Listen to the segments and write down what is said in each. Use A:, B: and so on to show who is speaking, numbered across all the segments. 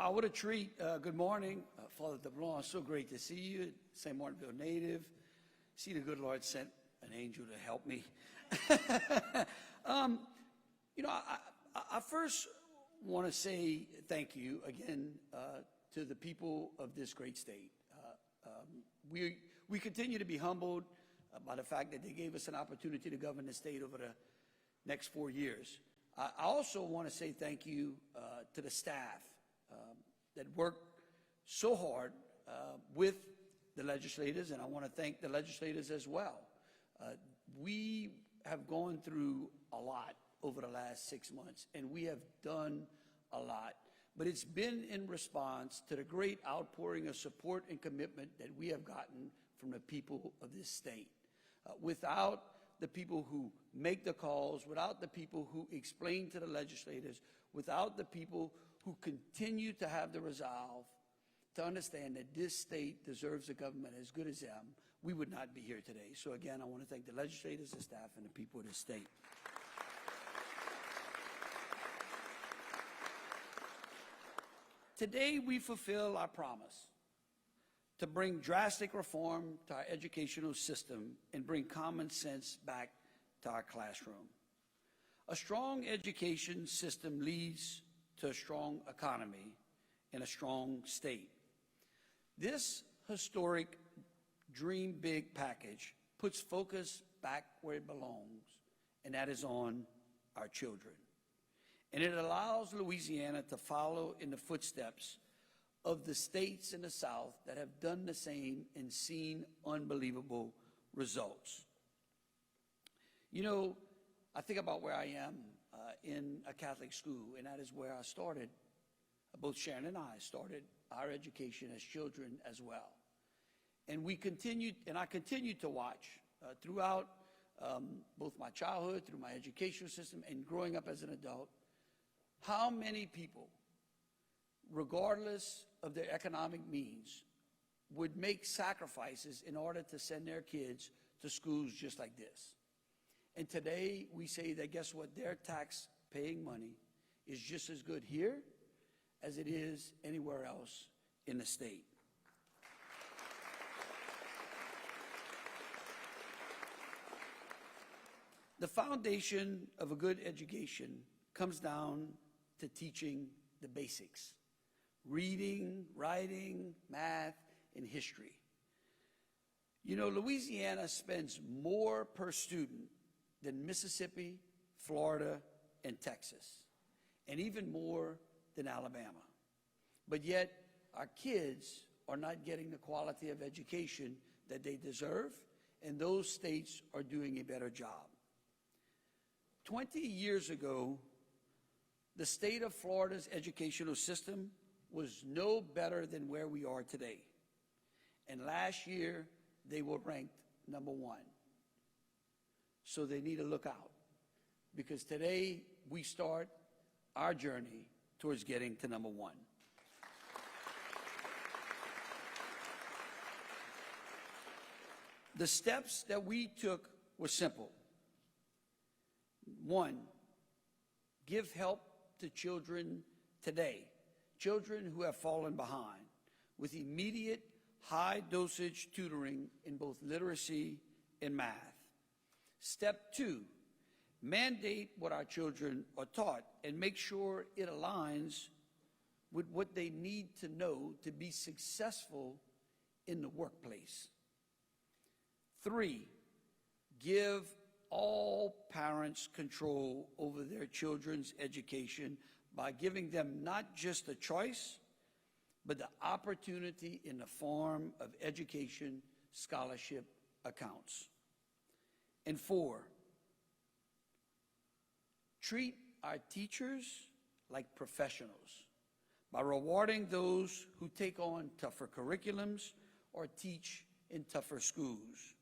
A: Wow, what a treat. Good morning, Father DeBlanc. So great to see you. St. Martinville native. See, the good Lord sent an angel to help me. I first want to say thank you again to the people of this great state. We continue to be humbled by the fact that they gave us an opportunity to govern the state over the next 4 years. I also want to say thank you to the staff that worked so hard with the legislators, and I want to thank the legislators as well. We have gone through a lot over the last 6 months, and we have done a lot, but it's been in response to the great outpouring of support and commitment that we have gotten from the people of this state. Without the people who make the calls, without the people who explain to the legislators, without the people who continue to have the resolve to understand that this state deserves a government as good as them, we would not be here today. So again, I want to thank the legislators, the staff, and the people of this state. Today, we fulfill our promise to bring drastic reform to our educational system and bring common sense back to our classroom. A strong education system leads to a strong economy and a strong state. This historic Dream Big package puts focus back where it belongs, and that is on our children. And it allows Louisiana to follow in the footsteps of the states in the South that have done the same and seen unbelievable results. You know, I think about where I am in a Catholic school, and that is where I started. Both Sharon and I started our education as children as well. And we continued, and I continued to watch throughout both my childhood, through my educational system, and growing up as an adult, how many people, regardless of their economic means, would make sacrifices in order to send their kids to schools just like this. And today we say that, guess what, their tax-paying money is just as good here as it is anywhere else in the state. The foundation of a good education comes down to teaching the basics: reading, writing, math, and history. You know, Louisiana spends more per student than Mississippi, Florida, and Texas, and even more than Alabama. But yet, our kids are not getting the quality of education that they deserve, and those states are doing a better job. 20 years ago, the state of Florida's educational system was no better than where we are today. And last year, they were ranked #1. So they need to look out, because today we start our journey towards getting to #1. The steps that we took were simple. 1, give help to children today, children who have fallen behind, with immediate high-dosage tutoring in both literacy and math. Step 2, mandate what our children are taught and make sure it aligns with what they need to know to be successful in the workplace. 3, give all parents control over their children's education by giving them not just a choice, but the opportunity in the form of education scholarship accounts. And 4, treat our teachers like professionals by rewarding those who take on tougher curriculums or teach in tougher schools,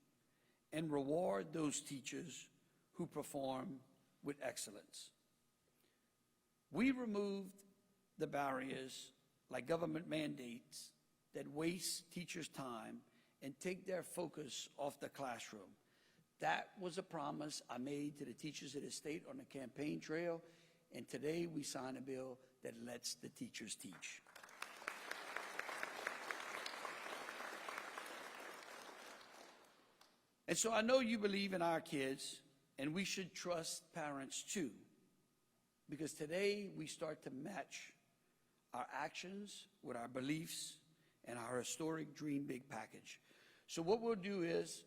A: and reward those teachers who perform with excellence. We removed the barriers like government mandates that waste teachers' time and take their focus off the classroom. That was a promise I made to the teachers of the state on the campaign trail, and today we sign a bill that lets the teachers teach. And so I know you believe in our kids, and we should trust parents too, because today we start to match our actions with our beliefs and our historic Dream Big package. So what we'll do is,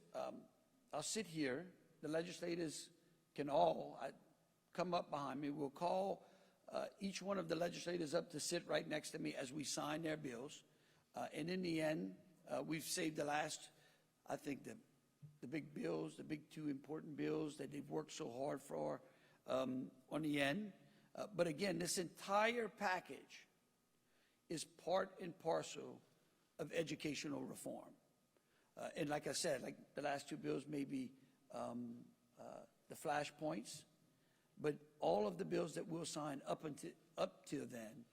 A: I'll sit here. The legislators can all come up behind me. We'll call each one of the legislators up to sit right next to me as we sign their bills. And in the end, we've saved the last, I think, the big bills, the big two important bills that they've worked so hard for on the end. But again, this entire package is part and parcel of educational reform. And like I said, like the last two bills may be the flashpoints, but all of the bills that we'll sign up till then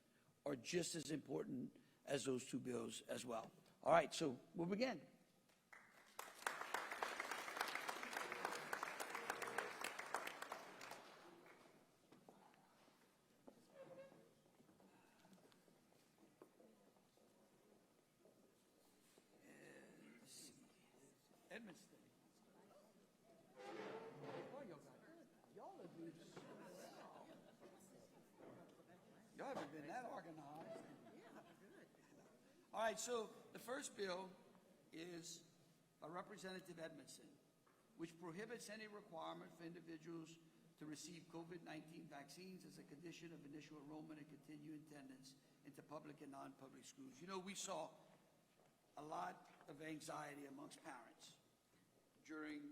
A: are just as important as those two bills as well. All right, so we'll begin. Edmonston. Y'all haven't been that organized. All right, so the first bill is by Representative Edmondson, which prohibits any requirement for individuals to receive COVID-19 vaccines as a condition of initial enrollment and continued attendance into public and non-public schools. You know, we saw a lot of anxiety amongst parents during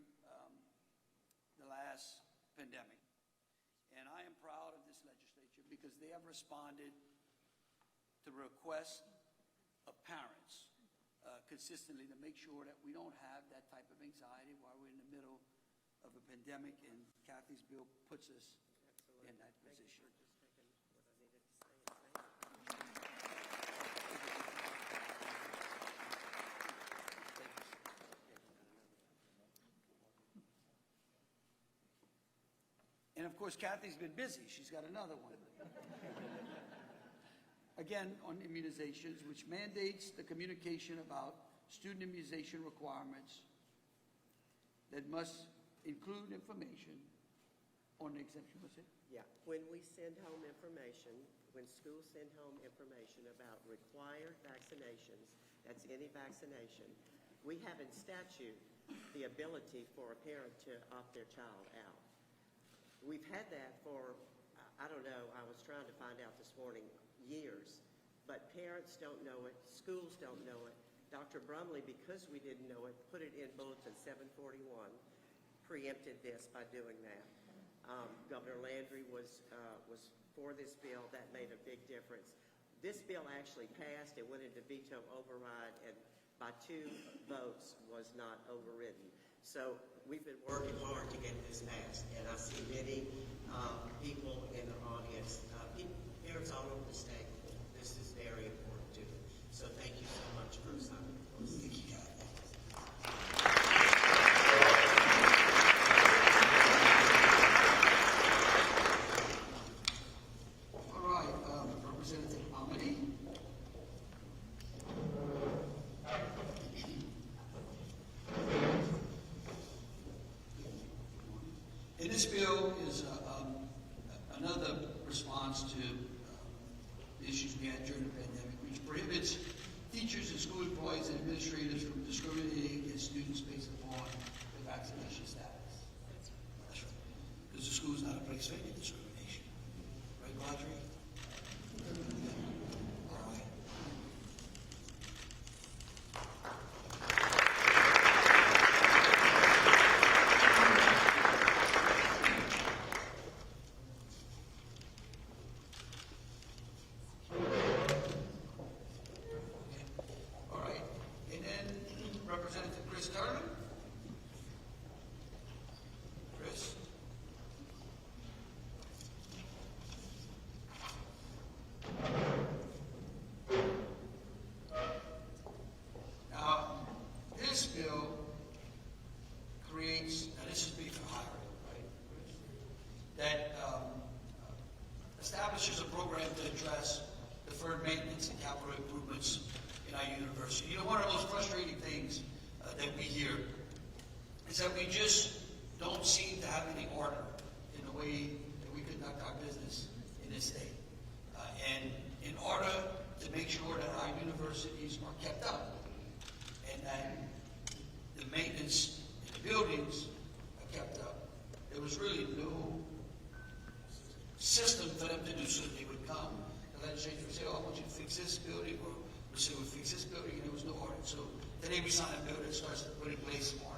A: the last pandemic. And I am proud of this legislature because they have responded to requests of parents consistently to make sure that we don't have that type of anxiety while we're in the middle of a pandemic, and Kathy's bill puts us in that position. And of course, Kathy's been busy. She's got another one. Again, on immunizations, which mandates the communication about student immunization requirements that must include information on the exemption. What's it?
B: Yeah, when we send home information, when schools send home information about required vaccinations, that's any vaccination, we have in statute the ability for a parent to opt their child out. We've had that for, I don't know, I was trying to find out this morning, years. But parents don't know it, schools don't know it. Dr. Brumley, because we didn't know it, put it in Bulletin 741, preempted this by doing that. Governor Landry was for this bill. That made a big difference. This bill actually passed. It went into veto override, and by 2 votes was not overridden. So we've been working hard to get this passed, and I see many people in the audience, parents all over the state. This is very important to them. So thank you so much for signing. Thank you, Kathy.
A: All right, Representative Amity. And this bill is another response to the issues we had during the pandemic, which prohibits teachers and school employees and administrators from discriminating against students based upon their vaccination status. That's right. Because the school is not a place for any discrimination. Right, Audrey? All right. Establishes a program to address deferred maintenance and capital improvements in our university. You know, one of the most frustrating things that we hear is that we just don't seem to have any order in the way that we conduct our business in this state. And in order to make sure that our universities are kept up and that the maintenance in the buildings are kept up, there was really no system for them to do so. They would come, the legislature would say, oh, I want you to fix this building, or we say, we'll fix this building, and there was no order. So today we sign a bill that starts to put in place some order.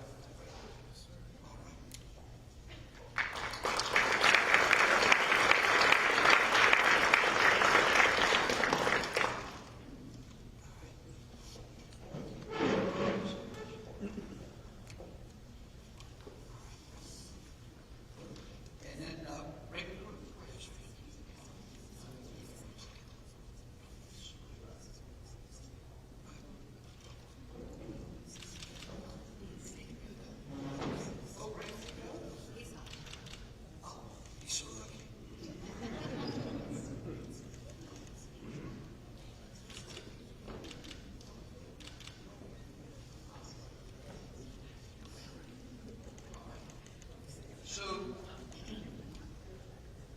A: So,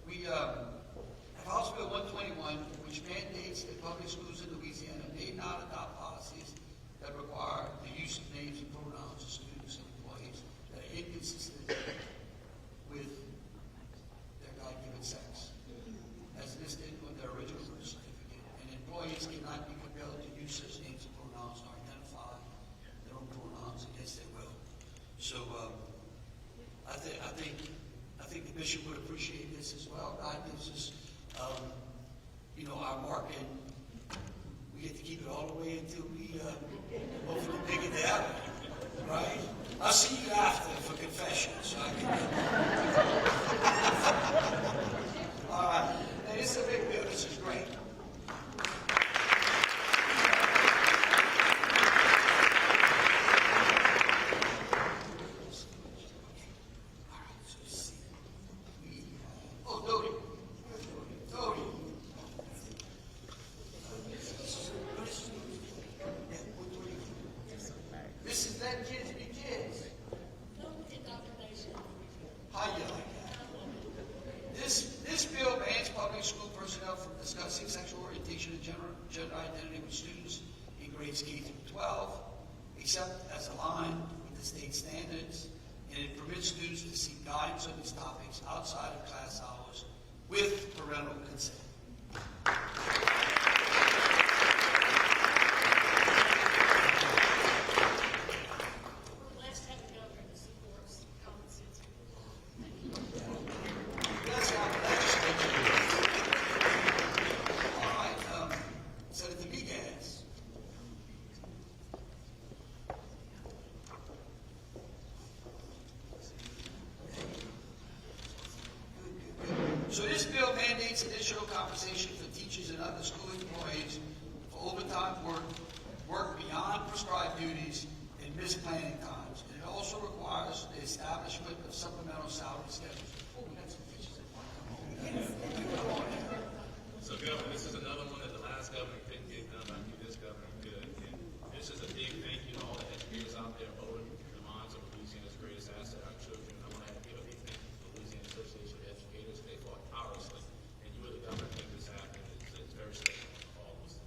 A: we have House Bill 121, which mandates that public schools in Louisiana may not adopt policies that require the use of names and pronouns of students and employees that are inconsistent with their God-given sex, as listed on their original birth certificate. And employees cannot be compelled to use such names and pronouns or identify their own pronouns against their will. So, I think the bishop would appreciate this as well. God gives us, our mark, and we get to keep it all the way until we hopefully make it to heaven, right? I'll see you after for confession. So all right. Hey, this is a big bill. This is great. This bill bans public school personnel from discussing sexual orientation and gender identity with students in grades K through 12, except as aligned with the state standards, and it permits students to seek guidance on these topics outside of class hours with parental consent. So this bill mandates additional compensation for teachers and other school employees for overtime work beyond prescribed duties, and missed planning times. And it also requires the establishment of supplemental salary schedules. Oh, we got some pictures that want to come on.
C: So, Governor, this is another one that the last governor couldn't get done. I think this governor could. And this is a big thank you to all the educators out there holding the minds of Louisiana's greatest asset, our children. I want to give a big thank you to the Louisiana Association of Educators. They fought tirelessly, and you were the governor to make this happen. It's very special for all of us.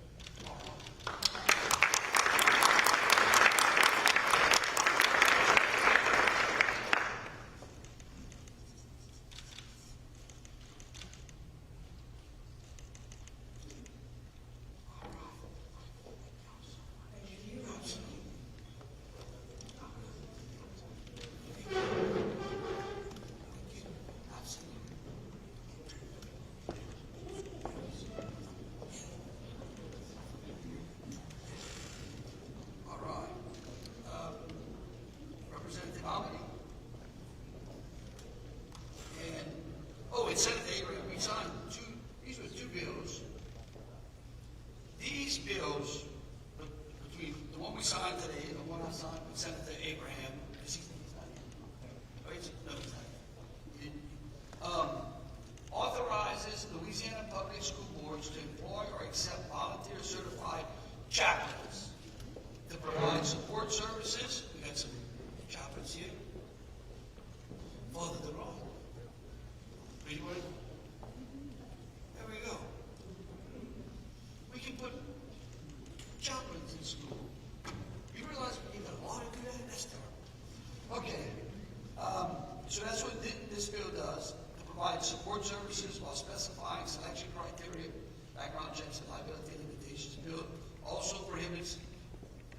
A: background checks and liability limitations. The bill also prohibits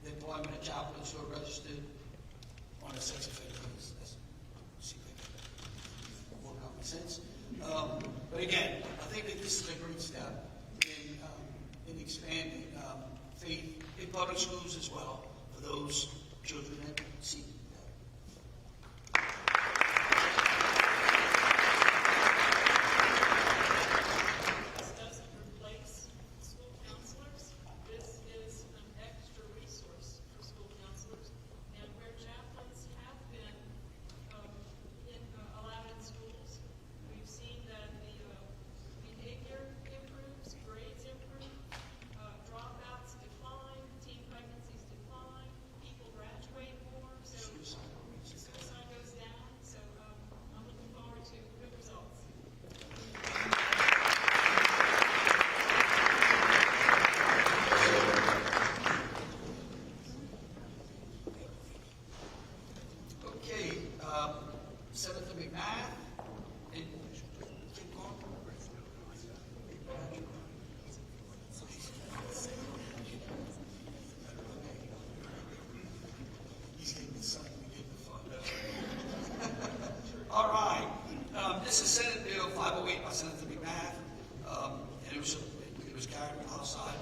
A: the employment of chaplains who are registered on a sex offender list. That's more common sense. But again, I think that this is a great step in expanding faith in public schools as well for those children that seek that.
D: This doesn't replace school counselors. This is an extra resource for school counselors. And where chaplains have been allowed in schools, we've seen that the behavior improves, grades improve, dropouts decline, teen pregnancies decline, people graduate more, so suicide goes down. So I'm looking forward to good results.
A: Okay, Senator McMahon. And Kim Carter. He's getting the sun, we get the fun. All right, this is Senate Bill 508 by Senator McMahon, and it was carried on the House side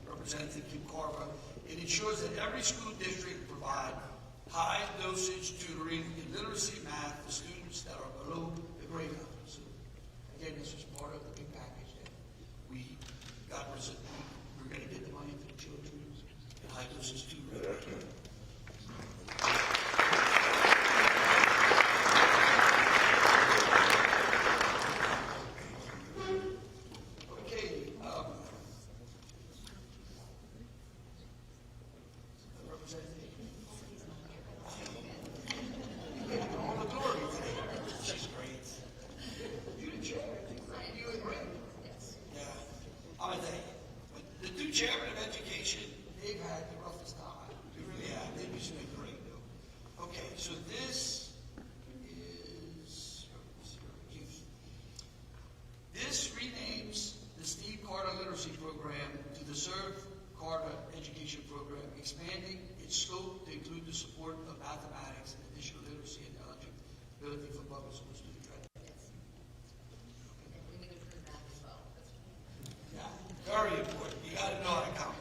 A: by Representative Kim Carver. It ensures that every school district provide high-dosage tutoring in literacy math for students that are below the grade level. So, again, this was part of the big package that we got. We're going to get the money for the children and high-dosage tutoring. Okay, Representative. All the glory today. She's great. You the chair. You agree? Yes. Yeah. I'm gonna tell you, the two chairmen of education, they've had the roughest time. They really have. They've been doing great, though. Okay, so this is this renames the Steve Carter Literacy Program to the Serve Carter Education Program, expanding its scope to include the support of mathematics and additional literacy and eligibility for public school students. Right?
E: We need to prove that as well.
A: Yeah, very important. You got to know how to count.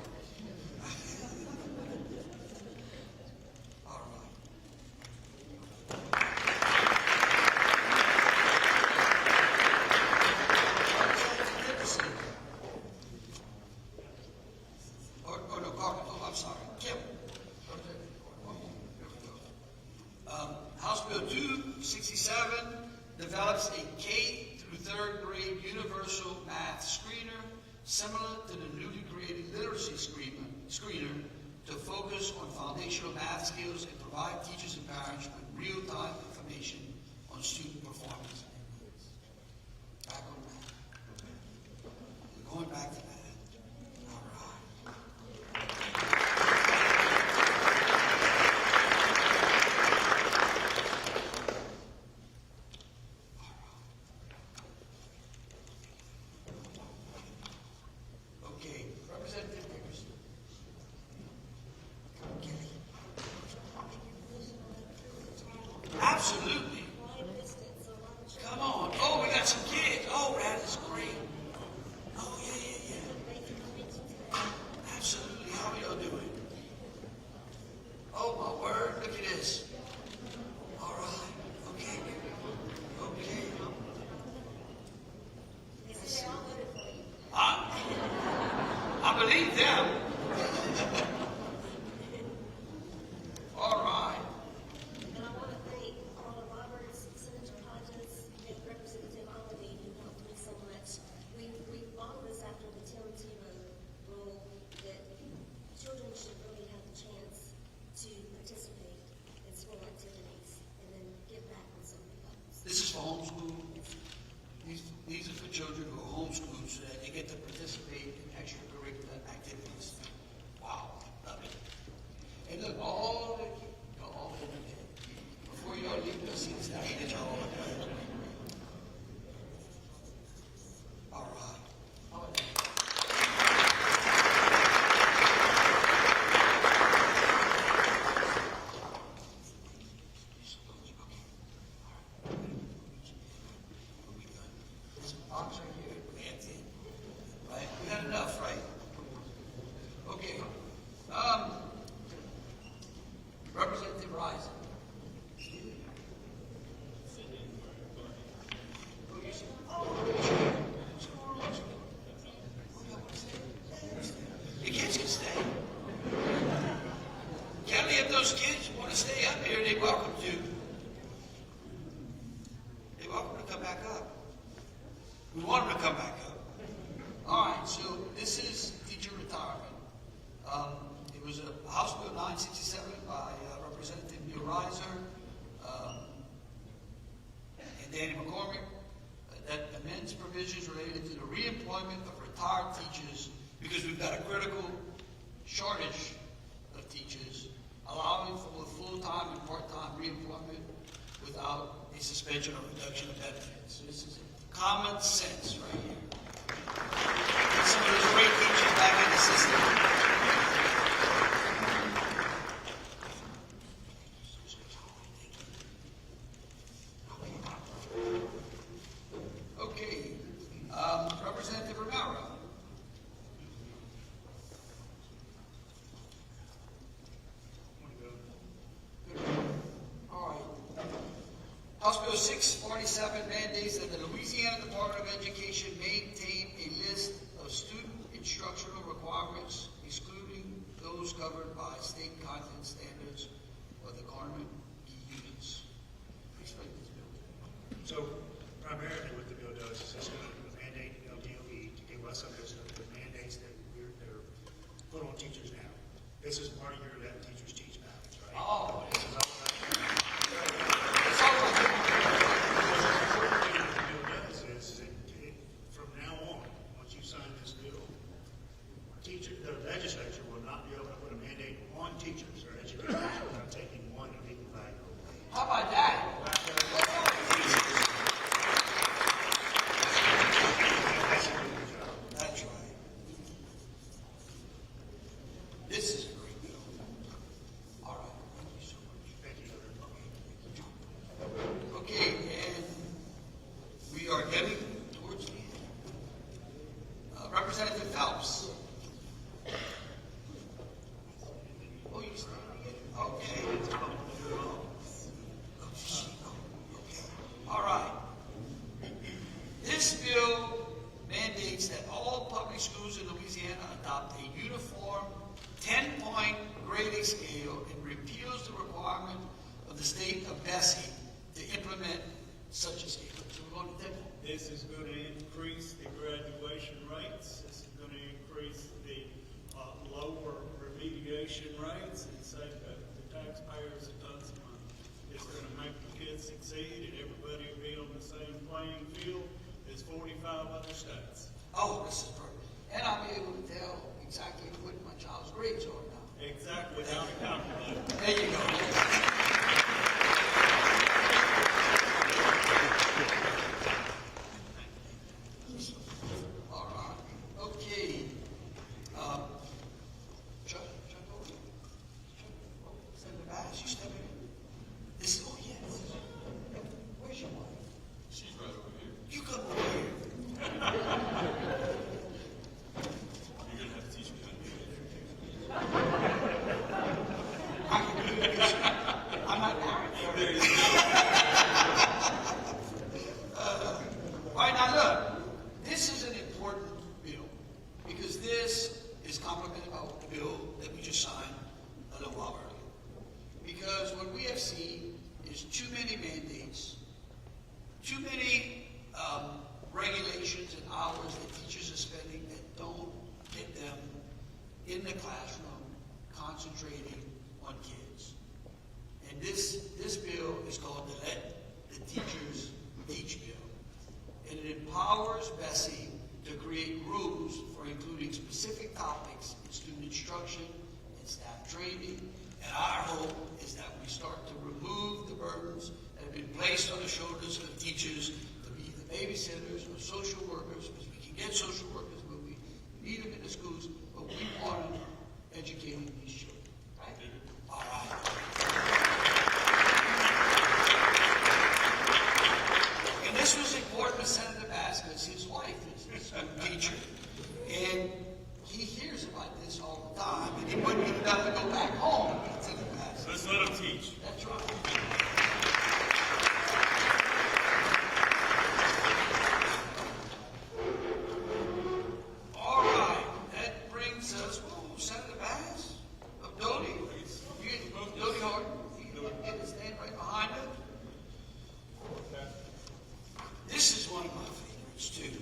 A: All right. Oh, no, Carter. Oh, I'm sorry. Kim. House Bill 267 develops a K through third grade universal math screener similar to the newly created literacy screener to focus on foundational math skills and provide teachers and parents with real-time information on student performance. Back on math. We're going back to math. All right. Okay, Representative Dickerson. Absolutely. Come on. Oh, we got some kids. Oh, that is great. Oh, yeah. Absolutely. How are y'all doing? Oh, my word. Look at this. All right. Okay. Okay. I believe them. All right.
E: And I want to thank Carla Roberts, Senator Hodges, and Representative Alvey, who helped me so much. We modeled this after the Tim Tebow rule that children should really have the chance to participate in school activities and then give back when something happens.
A: This is for homeschool. These are for children who are homeschooled so that they get to participate in extracurricular activities. Wow, love it. And look, all the before y'all leave, you'll see this now. Get y'all all done. All right. come back up. All right, so this is teacher retirement. It was a House Bill 967 by Representative Neil Reiser and Danny McCormick that amends provisions related to the reemployment of retired teachers because we've got a critical shortage of teachers, allowing for both full-time and part-time reemployment without a suspension or reduction of benefits. So this is common sense right here. Get some of those great teachers back in the system. Okay, Representative Romero. All right. House Bill 647 mandates that the Louisiana Department of Education maintain a list of student instructional requirements, excluding those covered by state content standards or the Carmen units. Explain this bill.
F: So primarily what the bill does is it's going to mandate LDOE to give us a list of the mandates that are put on teachers now. This is part of your Let Teachers Teach balance, right?
A: Oh.
F: This is all about
A: It's all right.
F: what the bill does is from now on, once you sign this bill, the legislature will not be able to put a mandate on teachers or educators without taking one of equal value.
A: How about that? That's right. This is a great bill. All right, thank you so much.
F: Thank you, Governor.
A: Okay, and we are getting towards the end. Representative Phelps. Oh, you still okay. All right. This bill mandates that all public schools in Louisiana adopt a uniform 10-point grading scale and repeals the requirement of the state of Bessie to implement such a scale. So we're going to Temple.
G: This is going to increase the graduation rates. This is going to increase the lower remediation rates and save the taxpayers a ton of money. It's going to make the kids succeed and everybody will be on the same playing field as 45 other states.
A: Oh, this is perfect. And I'll be able to tell exactly what my child's grades are now.
G: Exactly how to calculate.
A: There you go. All right. Okay. Chuck over here. Senator Bass, you step in. This is, oh, yes. Where's your wife?
C: She's right over here.
A: You come over here.
C: You're going to have to teach me how to do it.
A: I can do this. I'm not married.
C: There you go.
A: All right, now look, this is an important bill because this is complemented by the bill that we just signed a little while earlier. Because what we have seen is too many mandates, too many regulations and hours that teachers are spending that don't get them in the classroom concentrating on kids. And this bill is called the Let the Teachers Teach bill. And it empowers Bessie to create rules for including specific topics in student instruction and staff training. And our hope is that we start to remove the burdens that have been placed on the shoulders of teachers to be the babysitters or social workers, because we can get social workers, but we need them in the schools, but we want them educating these children. Right? All right. And this was important to Senator Bass because his wife is a school teacher. And he hears about this all the time, and he wouldn't even have to go back home, Senator Bass.
C: Let's let them teach.
A: That's right. All right, that brings us, Senator Bass of Doty. Doty Horton. You get to stand right behind him. This is one of my favorites, too.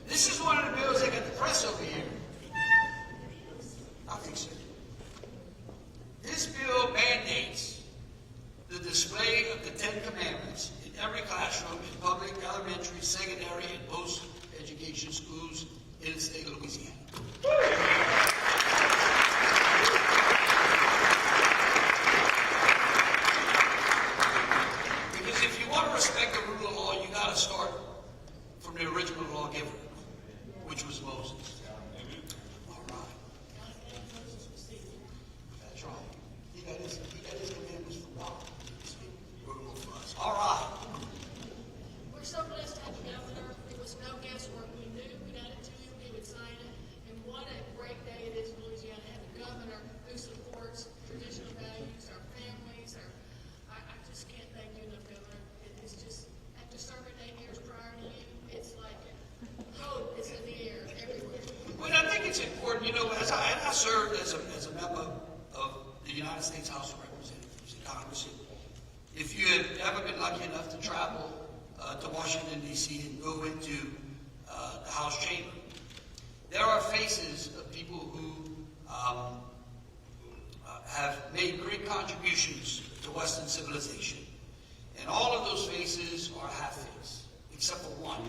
A: This is one of the bills that got the press over here. I think so. This bill mandates the display of the Ten Commandments in every classroom in public, elementary, secondary, and post-education schools in the state of Louisiana. Because if you want to respect the rule of law, you got to start from the original lawgiver, which was Moses. All right. That's right. He got his commandments from God. All right.
D: We're so blessed to have the governor. There was no guesswork. We knew we got it to him, he would sign it. And what a great day it is in Louisiana to have a governor who supports traditional values, our families, I just can't thank you enough, Governor. It's just, after serving 8 years prior to you, it's like hope is in the air everywhere.
A: Well, I think it's important, you know, as I served as a member of the United States House of Representatives in Congress. If you had ever been lucky enough to travel to Washington, D.C. and go into the House chamber, there are faces of people who have made great contributions to Western civilization. And all of those faces are half-faced, except for one.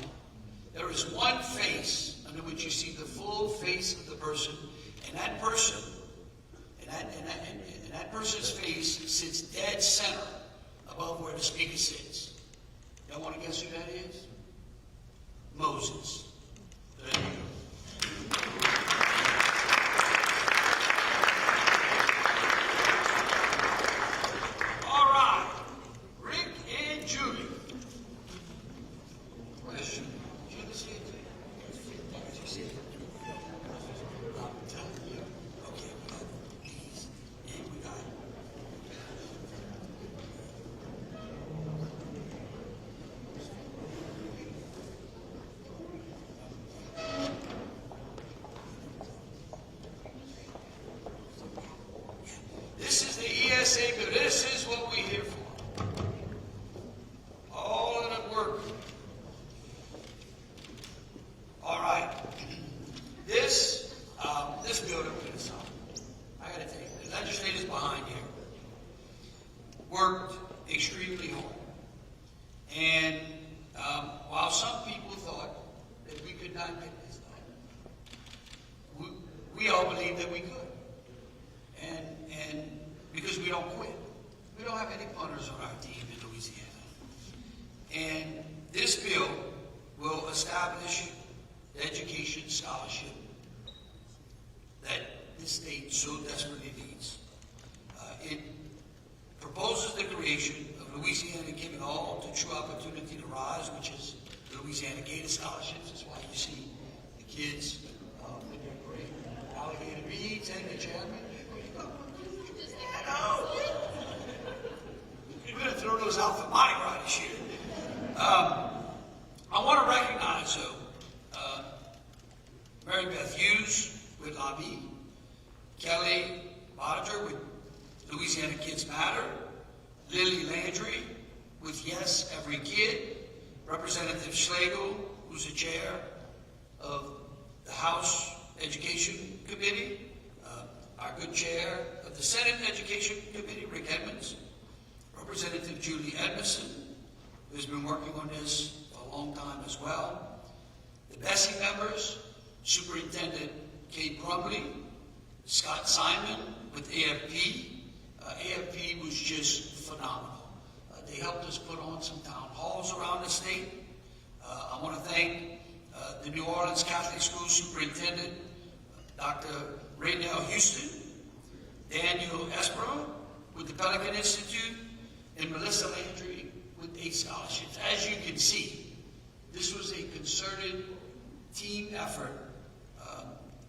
A: There is one face under which you see the full face of the person, and that person, and that person's face sits dead center above where the speaker sits. Y'all want to guess who that is? Moses. There you go. All right. Rick and Julie. Question. Julie, see it? Did you see it? I'm telling you. Okay, we got these. And we got this is the ESA bill. This is what we're here for. All of the work. All right. This bill that we're going to sign, I got to tell you, the legislators behind here worked extremely hard. And while some people thought that we could not get this done, we all believe that we could. And because we don't quit. We don't have any punters on our team in Louisiana. And this bill will establish the education scholarship that this state so desperately needs. It proposes the creation of Louisiana Giving All to True Opportunity to Rise, which is the Louisiana Gator Scholarships. That's why you see the kids with their great alligator beads and the chairman. We're going to throw those out for Mardi Gras this year. I want to recognize, though, Mary Beth Hughes with LABI, Kelly Bodger with Louisiana Kids Matter, Lily Landry with Yes Every Kid, Representative Schlegel, who's the chair of the House Education Committee, our good chair of the Senate Education Committee, Rick Edmonds, Representative Julie Edmondson, who's been working on this for a long time as well, the Bessie members, Superintendent Kate Brumley, Scott Simon with AFP. AFP was just phenomenal. They helped us put on some town halls around the state. I want to thank the New Orleans Catholic School Superintendent, Dr. Raynell Houston, Daniel Espero with the Pelican Institute, and Melissa Landry with 8 scholarships. As you can see, this was a concerted team effort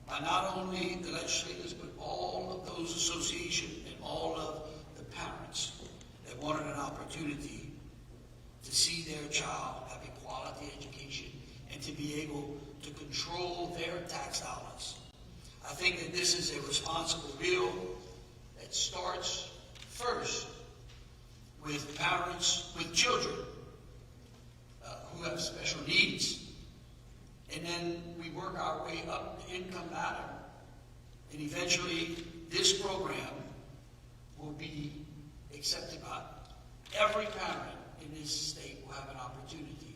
A: by not only the legislators, but all of those associations and all of the parents that wanted an opportunity to see their child have a quality education and to be able to control their tax dollars. I think that this is a responsible bill that starts first with parents with children who have special needs And then we work our way up the income ladder. And eventually, this program will be accepted by every parent in this state will have an opportunity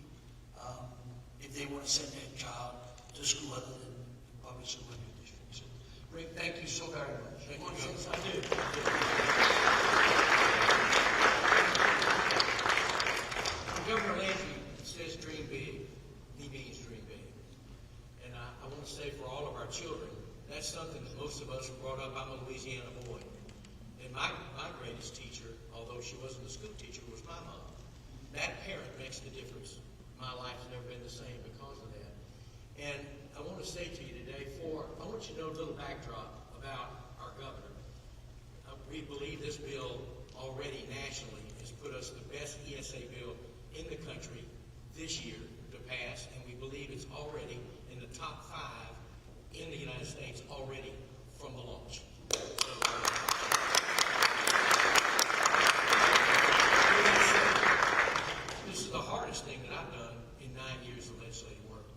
A: if they want to send their child to school other than public school in the district. So, Rick, thank you so very much.
C: Thank
A: Want to
C: you,
A: say
C: Governor.
A: something?
C: Governor Landry says dream big. He means dream big. And I want to say for all of our children, that's something that most of us were brought up. I'm a Louisiana boy. And my greatest teacher, although she wasn't a school teacher, was my mom. That parent makes the difference. My life's never been the same because of that. And I want to say to you today, I want you to know a little backdrop about our governor. We believe this bill already nationally has put us the best ESA bill in the country this year to pass, and we believe it's already in the top 5 in the United States already from the launch. This is the hardest thing that I've done in 9 years of legislative work.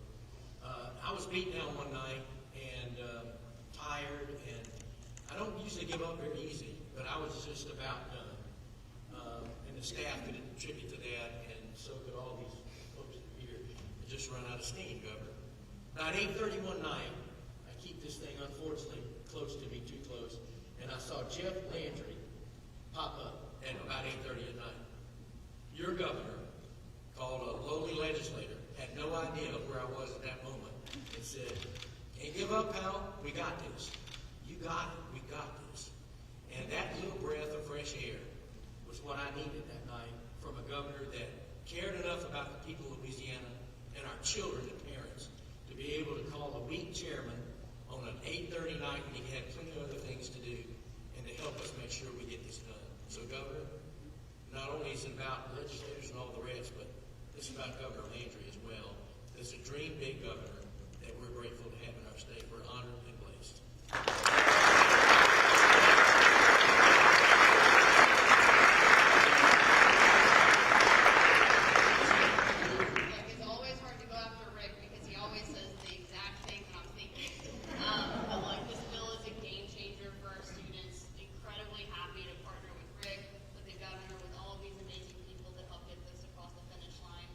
C: I was beaten down one night and tired, and I don't usually give up very easy, but I was just about done. And the staff could contribute to that, and so could all these folks here. I just run out of steam, Governor. Now, at 8:30 one night, I keep this thing, unfortunately, close to me, too close, and I saw Jeff Landry pop up at about 8:30 at night. Your governor called a lowly legislator, had no idea of where I was at that moment, and said, "Can't give up, pal. We got this. You got it. We got this." And that little breath of fresh air was what I needed that night from a governor that cared enough about the people of Louisiana and our children and parents to be able to call a weak chairman on an 8:30 night when he had plenty of other things to do, and to help us make sure we get this done. So, Governor, not only is it about legislators and all the rest, but it's about Governor Landry as well. There's a dream big governor that we're grateful to have in our state. We're honored and blessed.
H: It's always hard to go after Rick because he always says the exact thing that I'm thinking. But like, this bill is a game changer for our students. Incredibly happy to partner with Rick, with the governor, with all of these amazing people to help get this across the finish line.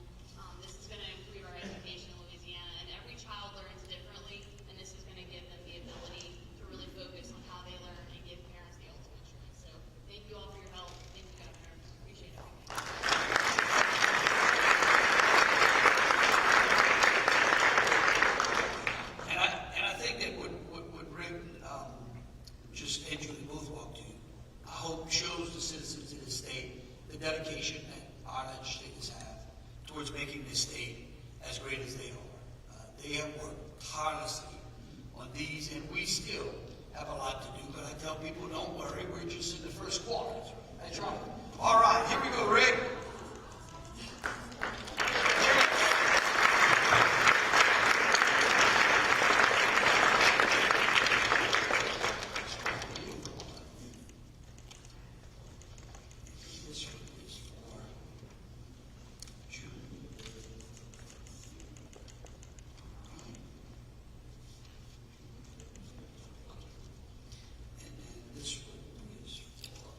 H: This is going to improve our education in Louisiana, and every child learns differently, and this is going to give them the ability to really focus on how they learn and give parents the ultimate choice. So thank you all for your help. Thank you, Governor. Appreciate everything.
A: And I think that what Rick just and Julie both walked through, I hope shows the citizens of the state the dedication that our legislators have towards making this state as great as they are. They have worked tirelessly on these, and we still have a lot to do. But I tell people, don't worry, we're just in the first quarter. That's right. All right, here we go, Rick. This one is for June. And then this one is for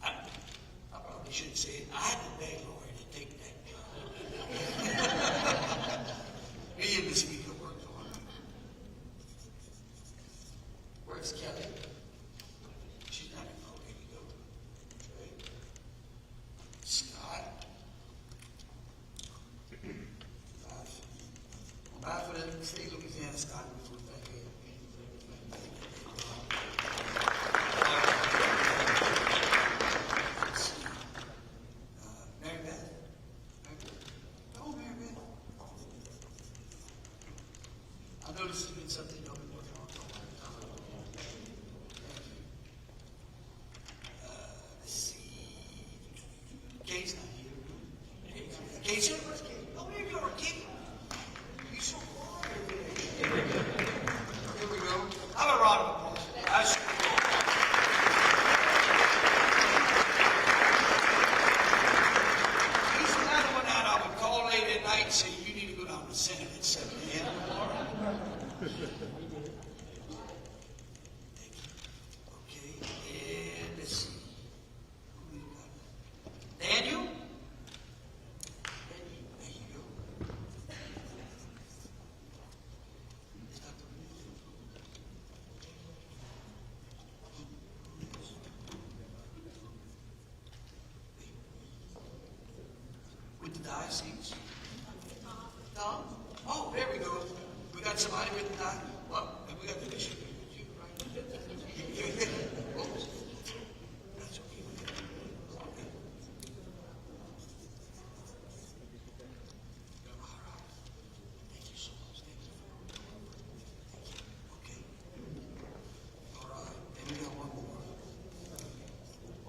A: I probably shouldn't say it. I had to beg Lori to take that job. Me and the speaker worked on it. Where's Kelly? She's not even okay to go. Right. Scott. On behalf of the state of Louisiana, Scott, we will thank you. Let's see. Mary Beth. Oh, Mary Beth. I know this has been something you've been working on for a long time. Thank you. Let's see. Kate's not here. Kate's here? Where's Kate? Oh, there you are, Kate. You're so quiet. Here we go. Have a round of applause.
I: with the diocese? Tom? Oh, there we go. We got somebody with the diocese. Well, and we got the bishop here with you, right? Oops. That's okay. Okay. All right. Thank you so much. Thank you. Okay. All right. And we got one more.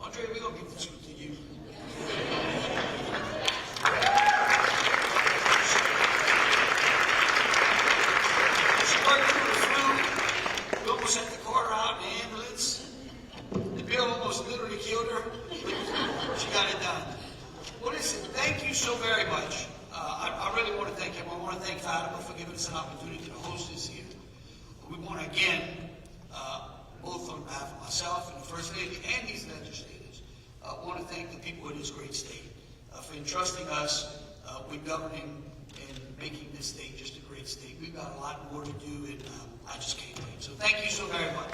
I: Andre, we're going to give this one to you. She worked through the flu. We almost had to call her out in the ambulance. The bill almost literally killed her. She got it done. Well, listen, thank you so very much. I really want to thank him. I want to thank Fatima for giving us an opportunity to host this here. We want to again, both on behalf of myself and the First Lady and these legislators, want to thank the people of this great state for entrusting us with governing and making this state just a great state. We've got a lot more to do, and I just can't wait. So thank you so very much.